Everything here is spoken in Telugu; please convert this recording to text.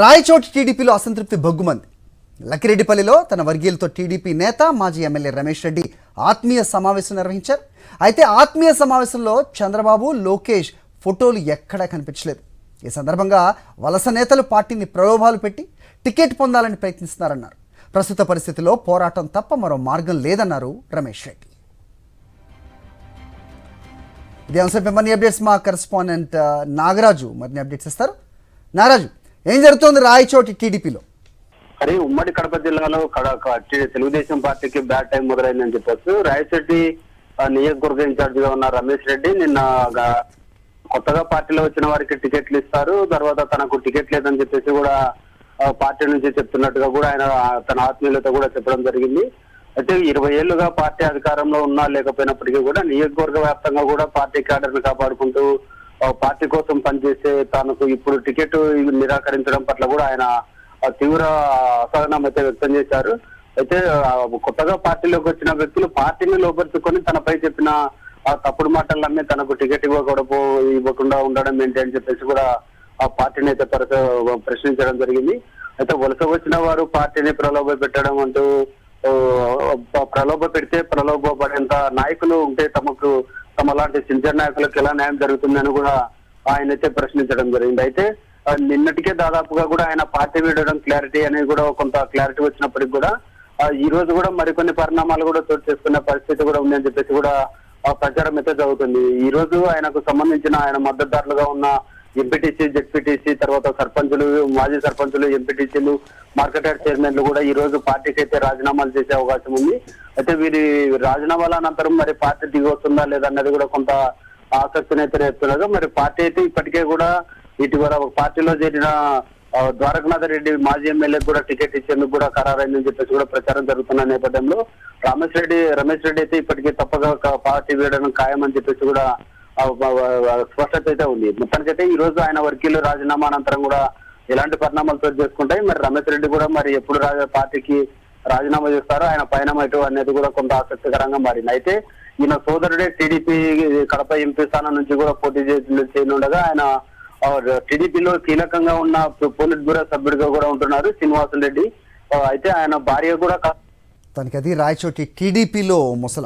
రాయచోటి టీడీపీలో అసంతృప్తి బొగ్గుమంది. లక్కిరెడ్డిపల్లిలో తన వర్గీయులతో టీడీపీ నేత మాజీ ఎమ్మెల్యే రమేష్ రెడ్డి ఆత్మీయ సమావేశం నిర్వహించారు. అయితే ఆత్మీయ సమావేశంలో చంద్రబాబు, లోకేష్ ఫోటోలు ఎక్కడా కనిపించలేదు. ఈ సందర్భంగా వలస నేతలు పార్టీని ప్రలోభాలు పెట్టి టికెట్ పొందాలని ప్రయత్నిస్తున్నారన్నారు. ప్రస్తుత పరిస్థితిలో పోరాటం తప్ప మరో మార్గం లేదన్నారు రమేష్ రెడ్డి. ఇదే అంశంపై మరిన్ని అప్డేట్స్ మా కరెస్పాండెంట్ నాగరాజు మరిన్ని అప్డేట్స్ ఇస్తారు. నాగరాజు, ఏం జరుగుతోంది రాయచోటి టీడీపీలో? అరే ఉమ్మడి కడప జిల్లాలో తెలుగుదేశం పార్టీకి బ్యాడ్ టైం మొదలైందని చెప్పొచ్చు. రాయచోటి నియోజకవర్గ ఇన్ఛార్జ్ గా ఉన్న రమేష్ రెడ్డి నిన్న కొత్తగా పార్టీలో వచ్చిన వారికి టికెట్లు ఇస్తారు, తర్వాత తనకు టికెట్ లేదని చెప్పేసి కూడా పార్టీ నుంచి చెప్తున్నట్టుగా కూడా ఆయన తన ఆత్మీయులతో కూడా చెప్పడం జరిగింది. అయితే 20 ఏళ్లుగా పార్టీ అధికారంలో ఉన్నా లేకపోయినప్పటికీ కూడా నియోజకవర్గ వ్యాప్తంగా కూడా పార్టీ క్యాడర్ను కాపాడుకుంటూ పార్టీ కోసం పనిచేసే తనకు ఇప్పుడు టికెట్ నిరాకరించడం పట్ల కూడా ఆయన తీవ్ర అసహనం అయితే వ్యక్తం చేశారు. అయితే కొత్తగా పార్టీలోకి వచ్చిన వ్యక్తులు పార్టీని లోపరుచుకొని తనపై చెప్పిన తప్పుడు మాటలన్నీ తనకు టికెట్ ఇవ్వకుండా ఉండడం ఏంటి అని చెప్పేసి కూడా ఆ పార్టీని అయితే ప్రశ్నించడం జరిగింది. అయితే వలస వచ్చిన వారు పార్టీని ప్రలోభ పెట్టడం అంటూ ప్రలోభ పెడితే ప్రలోభపడేంత నాయకులు ఉంటే తమ లాంటి సిన్సియర్ నాయకులకు ఎలా న్యాయం జరుగుతుందని కూడా ఆయన అయితే ప్రశ్నించడం జరిగింది. అయితే నిన్నటికే దాదాపుగా కూడా ఆయన పార్టీ వీడడం క్లారిటీ అనేది కూడా కొంత క్లారిటీ వచ్చినప్పటికి కూడా ఈ రోజు కూడా మరికొన్ని పరిణామాలు కూడా చోటు చేసుకునే పరిస్థితి కూడా ఉందని చెప్పేసి కూడా ప్రచారం అయితే జరుగుతుంది. ఈ రోజు ఆయనకు సంబంధించిన ఆయన మద్దతుదారులుగా ఉన్న ఎంపీటీసీ, జెడ్పీటీసీ, తర్వాత సర్పంచులు, మాజీ సర్పంచులు, ఎంపీటీసీలు, మార్కెట్ యార్డ్ చైర్మన్లు కూడా ఈ రోజు పార్టీకి అయితే రాజీనామాలు చేసే అవకాశం ఉంది. అయితే వీరి రాజీనామాల అనంతరం మరి పార్టీ దిగి వస్తుందా లేదన్నది కూడా కొంత ఆసక్తిని అయితే రేపుతున్నారు. మరి పార్టీ అయితే ఇప్పటికే కూడా ఇటీవల పార్టీలో చేరిన ద్వారకనాథ్ రెడ్డి మాజీ ఎమ్మెల్యే కూడా టికెట్ ఇచ్చేందుకు కూడా ఖరారైందని చెప్పేసి కూడా ప్రచారం జరుగుతున్న నేపథ్యంలో రమేష్ రెడ్డి అయితే ఇప్పటికే తప్పక పార్టీ వేయడం ఖాయమని చెప్పేసి కూడా స్పష్టత అయితే ఉంది. మొత్తానికైతే ఈ రోజు ఆయన వర్గీయులు రాజీనామా అనంతరం కూడా ఎలాంటి పరిణామాలు చోటు చేసుకుంటాయి, మరి రమేష్ రెడ్డి కూడా మరి ఎప్పుడు పార్టీకి రాజీనామా చేస్తారో ఆయన పయనమైటు అనేది కూడా కొంత ఆసక్తికరంగా మారింది. అయితే ఈయన సోదరుడే టీడీపీ కడప ఎంపీ స్థానం నుంచి కూడా పోటీ చేయనుండగా ఆయన టీడీపీలో కీలకంగా ఉన్న పోలిట్ బ్యూరో సభ్యుడిగా కూడా ఉంటున్నారు శ్రీనివాసన్ రెడ్డి. అయితే ఆయన భార్య కూడా తనకి అది రాయచోటి టీడీపీలో ముసలం.